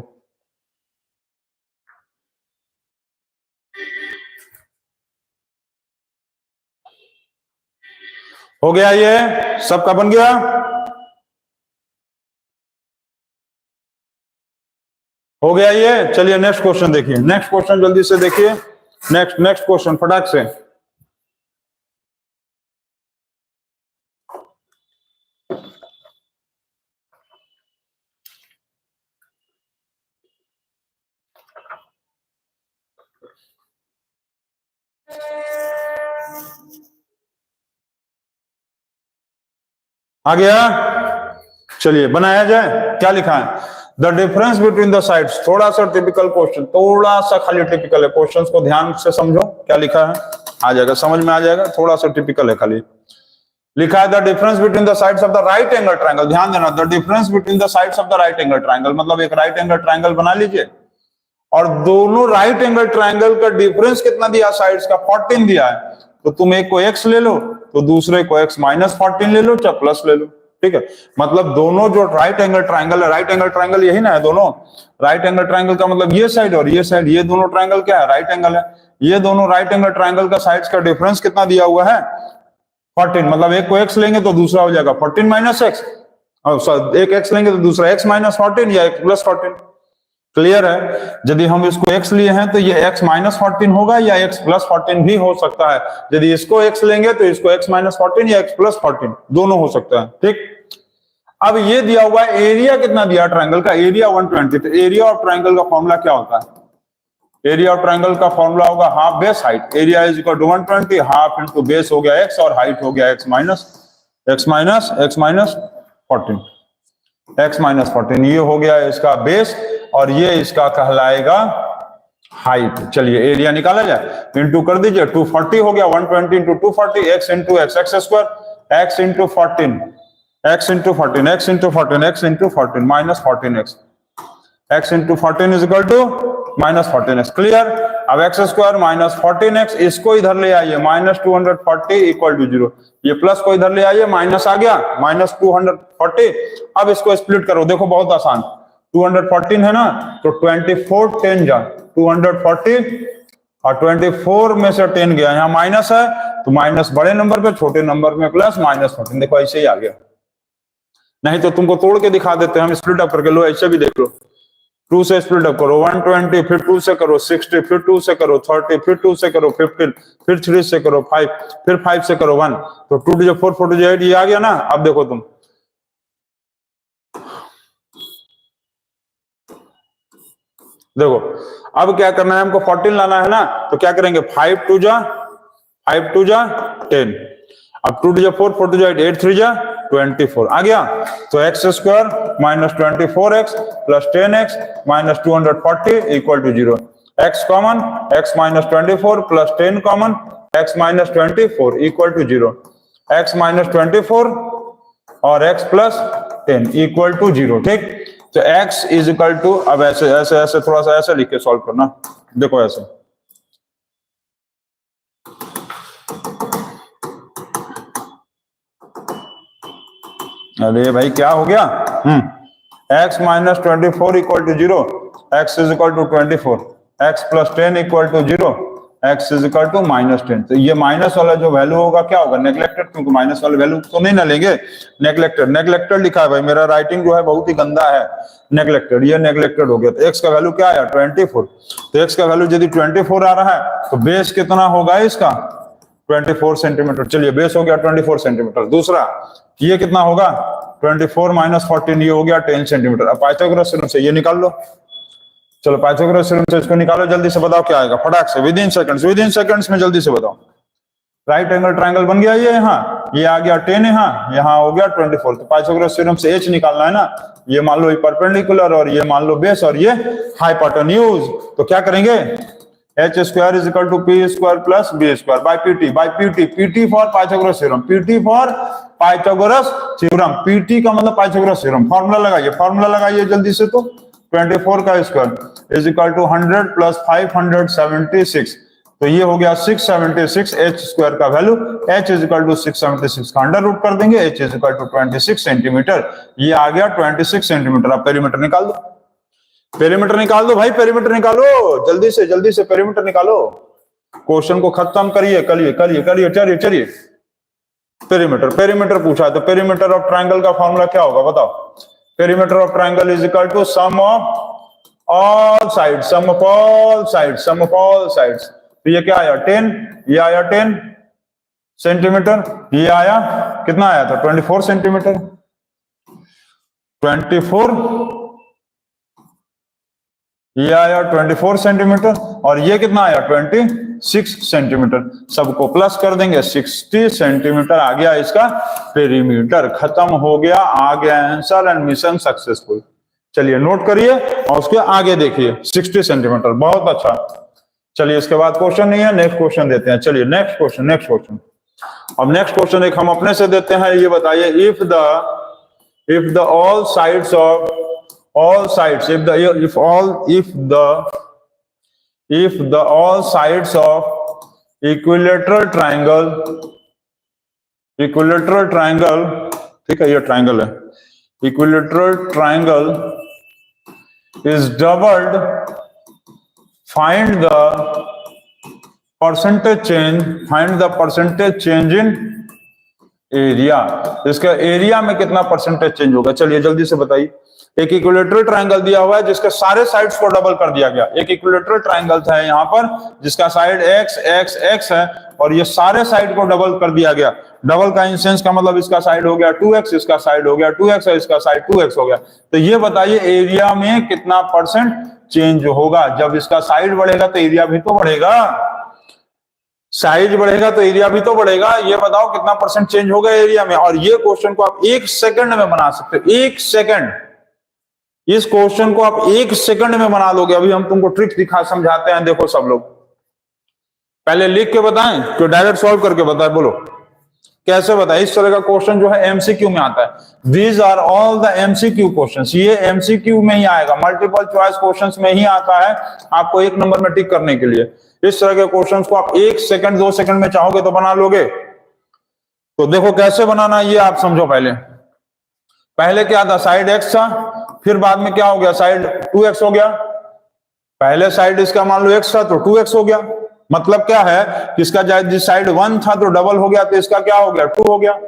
हो गया, ये सबका बन गया, हो गया ये। चलिए नेक्स्ट क्वेश्चन देखिए, नेक्स्ट क्वेश्चन जल्दी से देखिए, नेक्स्ट क्वेश्चन फटाक से। आ गया, चलिए बनाया जाए। क्या लिखा है, the difference between the sides, थोड़ा सा टिपिकल क्वेश्चन, थोड़ा सा खाली टिपिकल है, क्वेश्चन को ध्यान से समझो, क्या लिखा है आ जाएगा, समझ में आ जाएगा, थोड़ा सा टिपिकल है खाली। लिखा है the difference between the sides of the right angle triangle, ध्यान देना, the difference between the sides of the right angle triangle, मतलब एक राइट एंगल ट्रायंगल बना लीजिए, और दोनों राइट एंगल ट्रायंगल का डिफरेंस कितना दिया, साइड्स का 14 दिया है, तो तुम एक को x ले लो, तो दूसरे को x माइनस 14 ले लो, चाहे प्लस ले लो, ठीक है। मतलब दोनों जो राइट एंगल ट्रायंगल है, राइट एंगल ट्रायंगल यही ना है दोनों, राइट एंगल ट्रायंगल का मतलब ये साइड और ये साइड, ये दोनों ट्रायंगल क्या है, राइट एंगल है। ये दोनों राइट एंगल ट्रायंगल का साइड्स का डिफरेंस कितना दिया हुआ है, 14, मतलब एक को x लेंगे तो दूसरा हो जाएगा 14 माइनस x, एक x लेंगे तो दूसरा x माइनस 14 या x प्लस 14, क्लियर है। यदि हम इसको x लिए हैं तो ये x माइनस 14 होगा या x प्लस 14 भी हो सकता है, यदि इसको x लेंगे तो इसको x माइनस 14 या x प्लस 14 दोनों हो सकता है, ठीक। अब ये दिया हुआ है एरिया कितना दिया ट्रायंगल का, एरिया 120, तो एरिया ऑफ ट्रायंगल का फॉर्मूला क्या होता है, एरिया ऑफ ट्रायंगल का फॉर्मूला होगा half base height, area is equal to 120, half into base हो गया x और हाइट हो गया x माइनस 14, ये हो गया इसका बेस और ये इसका कहलाएगा हाइट। चलिए एरिया निकाला जाए, इंटू कर दीजिए, 240 हो गया, 120 into 240, x into x square, x into 14, x into 14, x into 14, x into 14 minus 14x, x into 14 is equal to minus 14x, clear. अब x स्क्वायर माइनस 14x, इसको इधर ले आइए, माइनस 240 इक्वल टू 0, ये प्लस को इधर ले आइए, माइनस आ गया, माइनस 240। अब इसको स्प्लिट करो, देखो बहुत आसान, 214 है ना, तो 24 10 जा 240 और 24 में से 10 गया, यहाँ माइनस है तो माइनस बड़े नंबर पे, छोटे नंबर में प्लस, माइनस 14, देखो ऐसे ही आ गया। नहीं तो तुमको तोड़ के दिखा देते हैं हम, स्प्लिट अप करके, लो ऐसे भी देख लो, 2 से स्प्लिट अप करो, 120, फिर 2 से करो 60, फिर 2 से करो 30, फिर 2 से करो 15, फिर 3 से करो 5, फिर 5 से करो 1, तो 2 to 4, 4 to 8, ये आ गया ना। अब देखो तुम, देखो अब क्या करना है हमको, 14 लाना है ना, तो क्या करेंगे, 5 2 जा 10, अब 2 to 4, 4 to 8, 8 3 जा 24 आ गया। तो x square minus 24x plus 10x minus 240 equal to 0, x common, x minus 24 plus 10 common, x minus 24 equal to 0, x minus 24 और x प्लस 10 इक्वल टू 0, ठीक। तो x इज इक्वल टू, अब ऐसे ऐसे ऐसे थोड़ा सा ऐसे लिख के सॉल्व करना, देखो ऐसे, अरे भाई क्या हो गया, x minus 24 equal to 0, x is equal to 24, x plus 10 equal to 0, x is equal to -10। तो ये माइनस वाला जो वैल्यू होगा क्या होगा, नेग्लेक्टेड, क्योंकि माइनस वाले वैल्यू तो नहीं ना लेंगे, नेग्लेक्टेड। नेग्लेक्टेड लिखा है भाई, मेरा राइटिंग जो है बहुत ही गंदा है, नेग्लेक्टेड, ये नेग्लेक्टेड हो गया। तो x का वैल्यू क्या आया 24। तो x का वैल्यू यदि 24 आ रहा है तो बेस कितना होगा इसका 24 सेंटीमीटर। चलिए बेस हो गया 24 सेंटीमीटर। दूसरा ये कितना होगा 24 माइनस 14, ये हो गया 10 सेंटीमीटर। अब पाइथागोरस थ्योरम से ये निकाल लो। चलो पाइथागोरस थ्योरम से इसको निकालो, जल्दी से बताओ क्या आएगा, फटाक से, विद इन सेकंड्स में जल्दी से बताओ। राइट एंगल ट्रायंगल बन गया ये, यहाँ ये आ गया 10, यहाँ हो गया 24। तो पाइथागोरस थ्योरम से h निकालना है ना, ये मान लो परपेंडिकुलर और ये मान लो बेस और ये हाइपोटेन्यूज। तो क्या करेंगे, h square is equal to p square plus b square by PT. PT for Pythagoras theorem, PT for Pythagoras theorem, PT का मतलब पाइथागोरस थ्योरम। फार्मूला लगाइए जल्दी से। तो 24 का square is equal to 100 plus 576। तो ये हो गया 676। h स्क्वायर का value h is equal to 676 का अंडर रूट कर देंगे, h is equal to 26 centimetre. ये आ गया 26 सेंटीमीटर। अब पेरीमीटर निकाल दो, भाई, पेरीमीटर निकालो, जल्दी से पेरीमीटर निकालो। क्वेश्चन को खत्म करिए, चलिए। पेरीमीटर पूछा है तो पेरीमीटर ऑफ ट्रायंगल का फॉर्मूला क्या होगा बताओ। Perimeter of triangle is equal to sum of all sides. तो ये क्या आया 10, ये आया 10 सेंटीमीटर, ये आया कितना आया था 24 सेंटीमीटर, 24, ये आया 24 सेंटीमीटर और ये कितना आया 26 सेंटीमीटर। सबको प्लस कर देंगे, 60 सेंटीमीटर आ गया इसका पेरीमीटर। खत्म हो गया, आ गया आंसर एंड मिशन सक्सेसफुल। चलिए नोट करिए और उसके आगे देखिए 60 सेंटीमीटर, बहुत अच्छा। चलिए इसके बाद क्वेश्चन नहीं है, नेक्स्ट क्वेश्चन देते हैं। चलिए नेक्स्ट क्वेश्चन। अब नेक्स्ट क्वेश्चन एक हम अपने से देते हैं। ये बताइए, if the all sides of all sides if the all sides of equilateral triangle, ठीक है, ये ट्रायंगल है, equilateral triangle is doubled, find the percentage change in area. इसका एरिया में कितना परसेंटेज चेंज होगा, चलिए जल्दी से बताइए। एक इक्विलेटरल ट्रायंगल दिया हुआ है जिसके सारे साइड्स को डबल कर दिया गया। एक इक्विलेटरल ट्रायंगल था यहाँ पर जिसका साइड x है और ये सारे साइड को डबल कर दिया गया। डबल का इन सेंस का मतलब इसका साइड हो गया 2x, इसका साइड हो गया 2x और इसका साइड 2x हो गया। तो ये बताइए एरिया में कितना परसेंट चेंज होगा। जब इसका साइड बढ़ेगा तो एरिया भी तो बढ़ेगा, साइज बढ़ेगा तो एरिया भी तो बढ़ेगा। ये बताओ कितना परसेंट चेंज होगा एरिया में। और ये क्वेश्चन को आप 1 सेकंड में बना सकते हो, 1 सेकंड। इस क्वेश्चन को आप 1 सेकंड में बना लोगे। अभी हम तुमको ट्रिक समझाते हैं, देखो सब लोग पहले लिख के बताएं तो डायरेक्ट सॉल्व करके बताएं, बोलो कैसे बताएं। इस तरह का क्वेश्चन जो है एमसीक्यू में आता है। These are all the MCQ questions, ये एमसीक्यू में ही आएगा, मल्टीपल चॉइस क्वेश्चंस में ही आता है आपको 1 नंबर में टिक करने के लिए। इस तरह के क्वेश्चंस को आप 1 सेकंड 2 सेकंड में चाहोगे तो बना लोगे। तो देखो कैसे बनाना, ये आप समझो। पहले क्या था, साइड x था, फिर बाद में क्या हो गया, साइड 2x हो गया। पहले साइड इसका मान लो x था तो 2x हो गया। मतलब क्या है कि इसका जिस साइड 1 था तो डबल हो गया, तो इसका क्या हो गया 2 हो गया।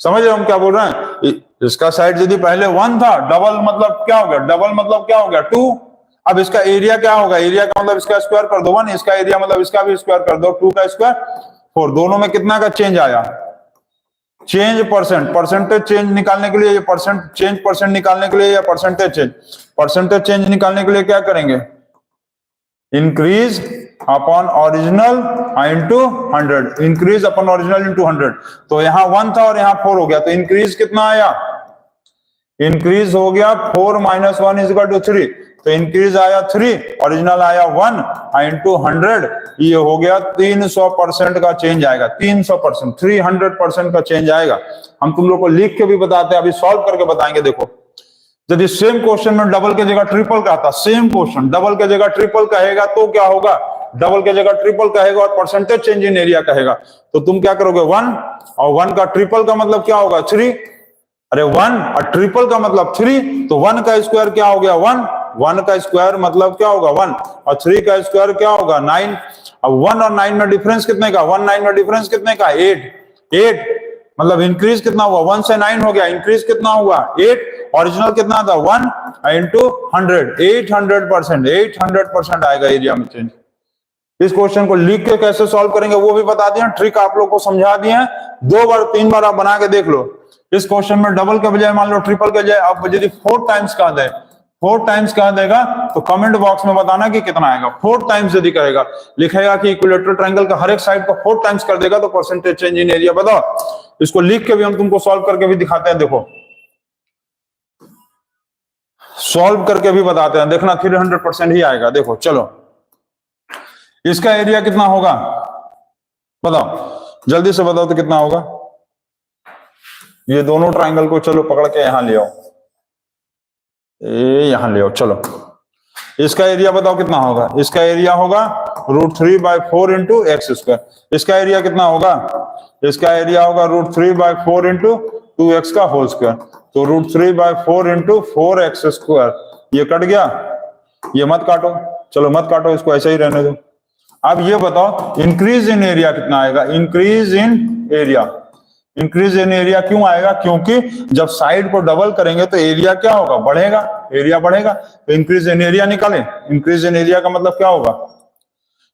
समझ रहे हो हम क्या बोल रहे हैं। इसका साइड यदि पहले 1 था, डबल मतलब क्या हो गया, डबल मतलब क्या हो गया 2। अब इसका एरिया क्या होगा, एरिया का मतलब इसका स्क्वायर कर दो 1, इसका एरिया मतलब इसका भी स्क्वायर कर दो 2 का स्क्वायर 4। दोनों में कितना का चेंज आया, चेंज परसेंटेज चेंज निकालने के लिए ये परसेंट निकालने के लिए या परसेंटेज चेंज निकालने के लिए क्या करेंगे, increase upon original into 100, increase upon original into 100। तो यहाँ 1 था और यहाँ 4 हो गया, तो इंक्रीज कितना आया, इंक्रीज हो गया 4 माइनस 1 इज इक्वल टू 3। तो इंक्रीज आया 3, ओरिजिनल आया 1 इंटू 100, ये हो गया 300% का चेंज आएगा। 300%, 300% का चेंज आएगा। हम तुम लोग को लिख के भी बताते हैं, अभी सॉल्व करके बताएंगे। देखो यदि सेम क्वेश्चन में डबल के जगह ट्रिपल का था, सेम क्वेश्चन डबल के जगह ट्रिपल कहेगा तो क्या होगा, डबल के जगह ट्रिपल कहेगा और परसेंटेज चेंज इन एरिया कहेगा, तो तुम क्या करोगे 1, और 1 का ट्रिपल का मतलब क्या होगा 3। अरे 1 और ट्रिपल का मतलब 3, तो 1 का स्क्वायर क्या हो गया 1, 1 का स्क्वायर मतलब क्या होगा 1, और 3 का स्क्वायर क्या होगा 9। अब 1 और 9 में डिफरेंस कितने का, 1 9 में डिफरेंस कितने का 8 मतलब इंक्रीज कितना हुआ 1 से 9 हो गया, इंक्रीज कितना हुआ 8, ओरिजिनल कितना था 1 इंटू 100, 800% आएगा एरिया में चेंज। इस क्वेश्चन को लिख के कैसे सॉल्व करेंगे वो भी बता दिया, ट्रिक आप लोग को समझा दिए हैं, 2 बार 3 बार आप बना के देख लो। इस क्वेश्चन में डबल के बजाय मान लो ट्रिपल के बजाय अब यदि 4 टाइम्स कह दे, 4 टाइम्स कह देगा तो कमेंट बॉक्स में बताना कि कितना आएगा। 4 टाइम्स यदि कहेगा, लिखेगा कि इक्विलेटरल ट्रायंगल का हर एक साइड को 4 टाइम्स कर देगा तो परसेंटेज चेंज इन एरिया बताओ। इसको लिख के भी हम तुमको सॉल्व करके भी दिखाते हैं, देखो सॉल्व करके भी बताते हैं, देखना 300% ही आएगा। देखो चलो इसका एरिया कितना होगा बताओ, जल्दी से बताओ तो कितना होगा। ये दोनों ट्रायंगल को चलो पकड़ के यहां ले आओ, यहां ले आओ, चलो इसका एरिया बताओ कितना होगा। इसका एरिया होगा √3/4 इंटू एक्स स्क्वायर। इसका एरिया कितना होगा, इसका एरिया होगा √3/4 इंटू 2x का होल स्क्वायर। तो √3/4 इंटू 4x स्क्वायर, ये कट गया, ये मत काटो, चलो मत काटो, इसको ऐसे ही रहने दो। अब ये बताओ इंक्रीज इन एरिया कितना आएगा, increase in area. Increase in area क्यों आएगा, क्योंकि जब साइड को डबल करेंगे तो एरिया क्या होगा बढ़ेगा, एरिया बढ़ेगा। तो इंक्रीज इन एरिया निकालें। इंक्रीज इन एरिया का मतलब क्या होगा,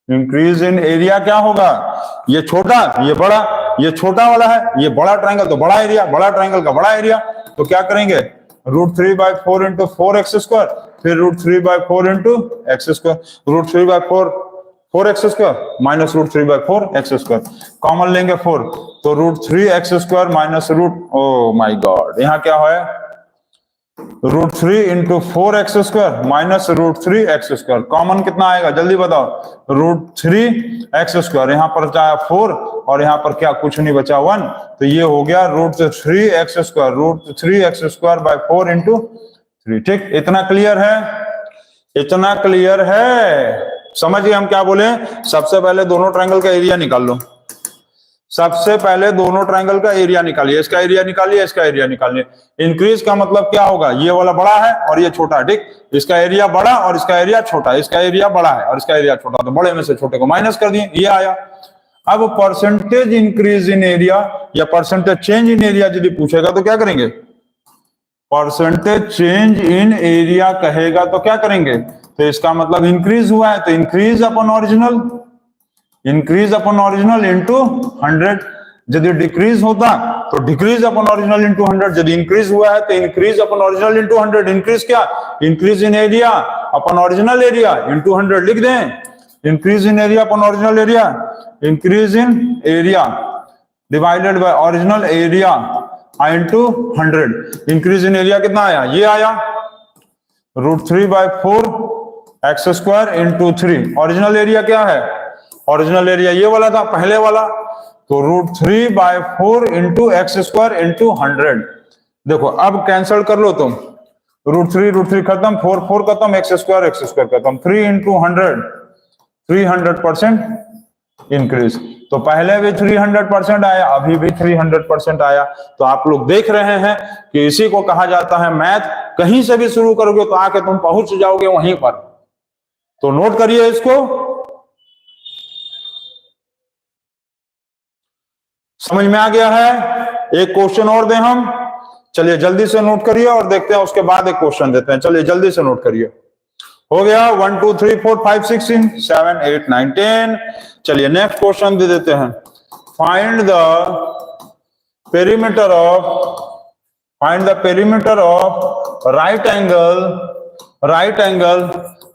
इंक्रीज इन एरिया क्या होगा, ये छोटा ये बड़ा, ये छोटा वाला है ये बड़ा ट्रायंगल तो बड़ा एरिया, बड़ा ट्रायंगल का बड़ा एरिया। तो क्या करेंगे √3/4 इंटू 4x स्क्वायर, फिर √3/4 into x square, √3/4 4x square minus √3/4 x square, common लेंगे 4 तो √3x square minus oh my God, यहाँ क्या है √3 into 4x square minus √3x square, common कितना आएगा जल्दी बताओ, √3x स्क्वायर, यहाँ पर चाहे 4 और यहाँ पर क्या कुछ नहीं बचा 1, तो ये हो गया √3x square, √3x square by 4 into 3। ठीक, इतना क्लियर है, इतना क्लियर है, समझ गए हम क्या बोले। सबसे पहले दोनों ट्रायंगल का एरिया निकाल लो, सबसे पहले दोनों ट्रायंगल का एरिया निकालिए, इसका एरिया निकालिए, इसका एरिया निकालिए। इंक्रीज का मतलब क्या होगा, ये वाला बड़ा है और ये छोटा है, ठीक, इसका एरिया बड़ा और इसका एरिया छोटा, इसका एरिया बड़ा है और इसका एरिया छोटा, तो बड़े में से छोटे को माइनस कर दिए, ये आया। अब परसेंटेज इंक्रीज इन एरिया या परसेंटेज चेंज इन एरिया यदि पूछेगा तो क्या करेंगे, परसेंटेज चेंज इन एरिया कहेगा तो क्या करेंगे, तो इसका मतलब इंक्रीज हुआ है तो increase upon original, increase upon original into 100। यदि डिक्रीज होता तो डिक्रीज अपॉन ओरिजिनल इंटू 100, यदि इंक्रीज हुआ है तो increase upon original into 100। Increase क्या, increase in area upon original area into 100 लिख दें, increase in area upon original area, increase in area divided by original area into 100। Increase in area कितना आया, ये आया √3/4 x square into 3। Original area क्या है, original area ये वाला था पहले वाला, तो √3/4 इंटू एक्स स्क्वायर इंटू 100। देखो अब कैंसिल कर लो तुम, √3 खत्म, 4 खत्म, एक्स स्क्वायर खत्म, 3 इंटू 100, 300% इंक्रीज। तो पहले भी 300% आया, अभी भी 300% आया। तो आप लोग देख रहे हैं कि इसी को कहा जाता है मैथ, कहीं से भी शुरू करोगे तो आके तुम पहुंच जाओगे वहीं पर। तो नोट करिए इसको, समझ में आ गया है। एक क्वेश्चन और दें हम, चलिए जल्दी से नोट करिए और देखते हैं, उसके बाद एक क्वेश्चन देते हैं। चलिए जल्दी से नोट करिए, हो गया 1 2 3 4 5 6 7 8 9 10। चलिए नेक्स्ट क्वेश्चन दे देते हैं, find the perimeter of right angle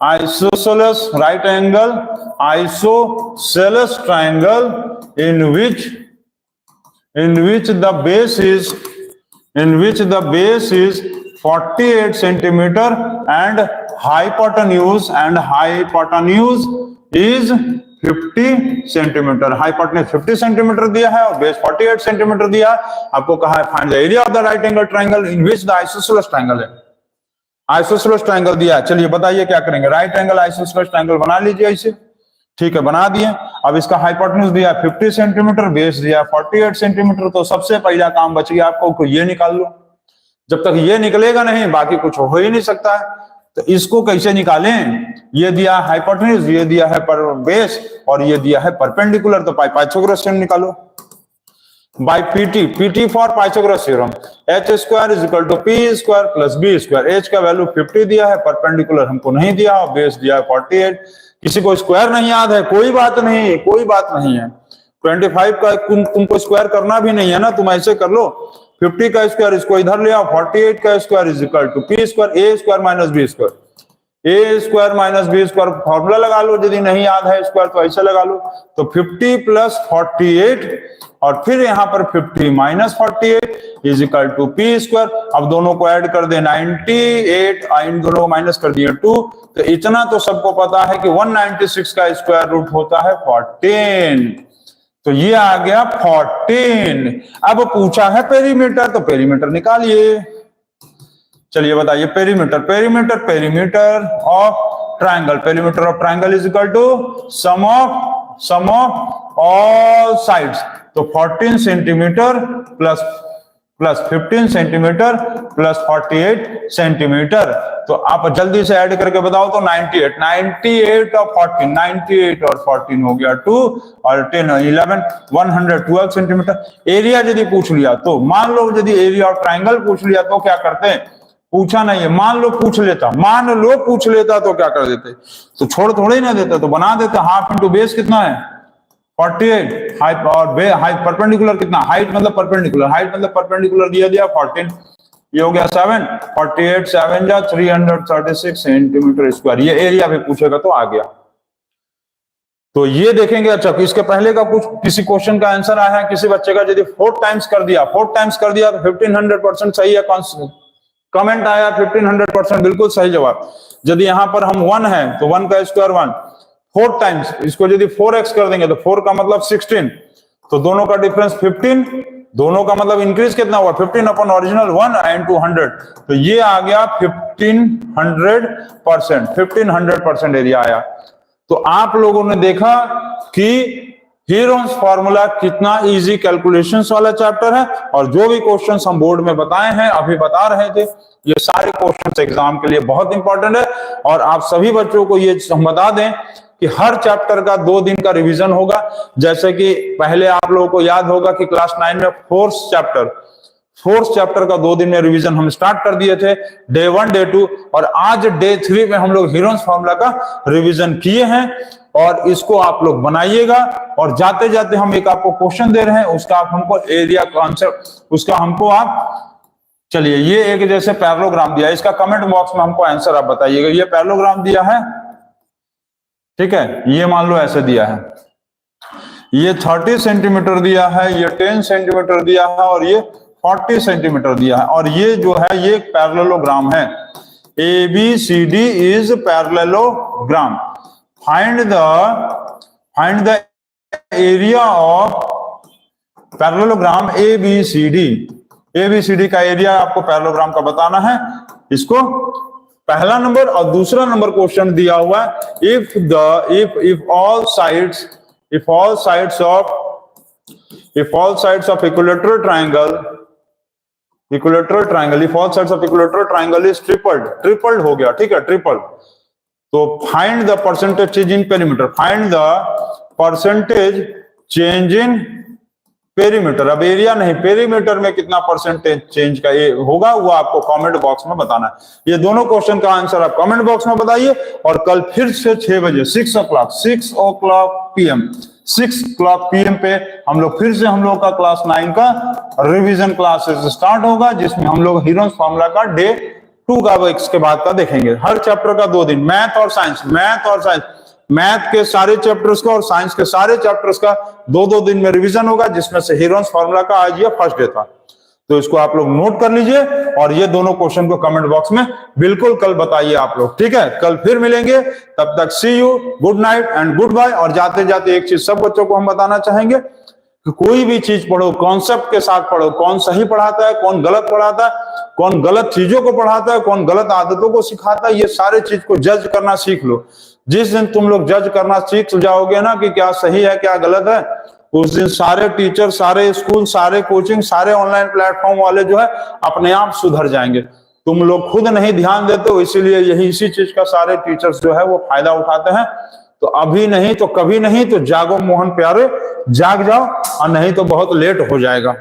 isosceles triangle in which the base is 48 centimeter and hypotenuse is 50 centimetre. Hypotenuse 50 centimetre दिया है और बेस 48 सेंटीमीटर दिया है। आपको कहा है find the area of the right angle triangle in which the isosceles triangle है, isosceles triangle दिया है। चलिए बताइए क्या करेंगे, राइट एंगल आइसोसेलेस ट्रायंगल बना लीजिए ऐसे, ठीक है बना दिए। अब इसका हाइपोटेन्यूज दिया 50 सेंटीमीटर, बेस दिया 48 सेंटीमीटर। तो सबसे पहला काम बच गया आपको, ये निकाल लो। जब तक ये निकलेगा नहीं बाकी कुछ हो ही नहीं सकता है। तो इसको कैसे निकालें? ये दिया है हाइपोटेन्यूज, ये दिया है पर बेस और ये दिया है परपेंडिकुलर, तो पाइथागोरस थ्योरम निकालो by PT. PT for Pythagoras theorem, h square is equal to p square plus b square. h का वैल्यू 50 दिया है, परपेंडिकुलर हमको नहीं दिया और बेस दिया है 48। किसी को स्क्वायर नहीं याद है, कोई बात नहीं, कोई बात नहीं है। 25 का तुमको स्क्वायर करना भी नहीं है ना, तुम ऐसे कर लो 50 का स्क्वायर इसको इधर ले आओ, 48 का square is equal to p square a square minus b square. A square minus b square formula लगा लो, यदि नहीं याद है स्क्वायर तो ऐसे लगा लो। तो 50 प्लस 48 और फिर यहां पर 50 minus 48 is equal to p square. अब दोनों को ऐड कर दे 98, इन दोनों को माइनस कर दिए 2। तो इतना तो सबको पता है कि 196 का स्क्वायर रूट होता है 14। तो ये आ गया 14। अब पूछा है पेरीमीटर, तो पेरीमीटर निकालिए। चलिए बताइए perimeter. Perimeter of triangle, perimeter of triangle is equal to sum of all sides. तो 14 centimetre plus 15 centimetre plus 48 centimetre. तो आप जल्दी से ऐड करके बताओ तो 98 और 14, 98 और 14 हो गया 2 और 10 11 112 सेंटीमीटर। एरिया यदि पूछ लिया तो मान लो यदि एरिया ऑफ ट्राइंगल पूछ लिया तो क्या करते हैं? पूछा नहीं है, मान लो पूछ लेता तो क्या कर देते? तो छोड़ थोड़े ना देता, तो बना देते। हाफ इंटू बेस कितना है 48, हाइट और हाइट परपेंडिकुलर कितना, हाइट मतलब परपेंडिकुलर दिया 14, ये हो गया 7, 48 7 जा 336 सेंटीमीटर स्क्वायर। ये एरिया भी पूछेगा तो आ गया। तो ये देखेंगे। अच्छा, इसके पहले का कुछ किसी क्वेश्चन का आंसर आया है किसी बच्चे का, यदि 4 टाइम्स कर दिया तो 1500% सही है। कमेंट आया 1500% बिल्कुल सही जवाब। यदि यहां पर हम 1 है तो 1 का स्क्वायर 1, 4 टाइम्स इसको यदि 4x कर देंगे तो 4 का मतलब 16, तो दोनों का डिफरेंस 15, दोनों का मतलब इंक्रीज कितना हुआ 15 अपॉन ओरिजिनल 1 एंड 200। तो ये आ गया 1500% एरिया आया। तो आप लोगों ने देखा कि हीरोन्स फॉर्मूला कितना इजी कैलकुलेशंस वाला चैप्टर है, और जो भी क्वेश्चंस हम बोर्ड में बताए हैं, अभी बता रहे थे, ये सारे क्वेश्चंस एग्जाम के लिए बहुत इंपॉर्टेंट है। और आप सभी बच्चों को ये हम बता दें कि हर चैप्टर का 2 दिन का रिवीजन होगा। जैसे कि पहले आप लोगों को याद होगा कि क्लास 9 में फोर्थ चैप्टर का 2 दिन में रिवीजन हम स्टार्ट कर दिए थे, डे 1 डे 2, और आज डे 3 में हम लोग हीरोन्स फॉर्मूला का रिवीजन किए हैं। और इसको आप लोग बनाइएगा, और जाते जाते हम एक आपको क्वेश्चन दे रहे हैं, उसका आप हमको एरिया कॉन्सेप्ट, उसका हमको आप, चलिए ये एक जैसे पैरेललोग्राम दिया है, इसका कमेंट बॉक्स में हमको आंसर आप बताइएगा। ये पैरेललोग्राम दिया है, ठीक है, ये मान लो ऐसे दिया है, ये 30 सेंटीमीटर दिया है, ये 10 सेंटीमीटर दिया है, और ये 40 सेंटीमीटर दिया है, और ये जो है ये पैरेललोग्राम है। ABCD is parallelogram. Find the area of parallelogram ABCD का एरिया आपको पैरेललोग्राम का बताना है। इसको पहला नंबर और दूसरा नंबर क्वेश्चन दिया हुआ है, if all sides of equilateral triangle if all sides of equilateral triangle is tripled हो गया, ठीक है, ट्रिपल। तो find the percentage change in perimeter, find the percentage change in perimeter. अब एरिया नहीं, पेरीमीटर में कितना परसेंटेज चेंज का ये होगा वो आपको कमेंट बॉक्स में बताना है। ये दोनों क्वेश्चन का आंसर आप कमेंट बॉक्स में बताइए, और कल फिर से 6 बजे 6 o'clock PM पे हम लोग फिर से हम लोग का क्लास 9 का रिवीजन क्लासेस स्टार्ट होगा, जिसमें हम लोग हीरोन्स फॉर्मूला का डे 2 का इसके बाद का देखेंगे। हर चैप्टर का 2 दिन, मैथ और साइंस, मैथ के सारे चैप्टर्स का और साइंस के सारे चैप्टर्स का 2-2 दिन में रिवीजन होगा, जिसमें से हीरोन्स फॉर्मूला का आज ये फर्स्ट डे था। तो इसको आप लोग नोट कर लीजिए, और ये दोनों क्वेश्चन को कमेंट बॉक्स में बिल्कुल कल बताइए आप लोग, ठीक है। कल फिर मिलेंगे, तब तक see you, good night and goodbye. और जाते जाते एक चीज सब बच्चों को हम बताना चाहेंगे कि कोई भी चीज पढ़ो कॉन्सेप्ट के साथ पढ़ो, कौन सही पढ़ाता है, कौन गलत पढ़ाता है, कौन गलत चीजों को पढ़ाता है, कौन गलत आदतों को सिखाता है, ये सारे चीज को जज करना सीख लो। जिस दिन तुम लोग जज करना सीख जाओगे ना कि क्या सही है क्या गलत है, उस दिन सारे टीचर, सारे स्कूल, सारे कोचिंग, सारे ऑनलाइन प्लेटफॉर्म वाले जो है अपने आप सुधर जाएंगे। तुम लोग खुद नहीं ध्यान देते हो, इसीलिए यही इसी चीज का सारे टीचर्स जो है वो फायदा उठाते हैं। तो अभी नहीं तो कभी नहीं, तो जागो मोहन प्यारे, जाग जाओ, और नहीं तो बहुत लेट हो जाएगा।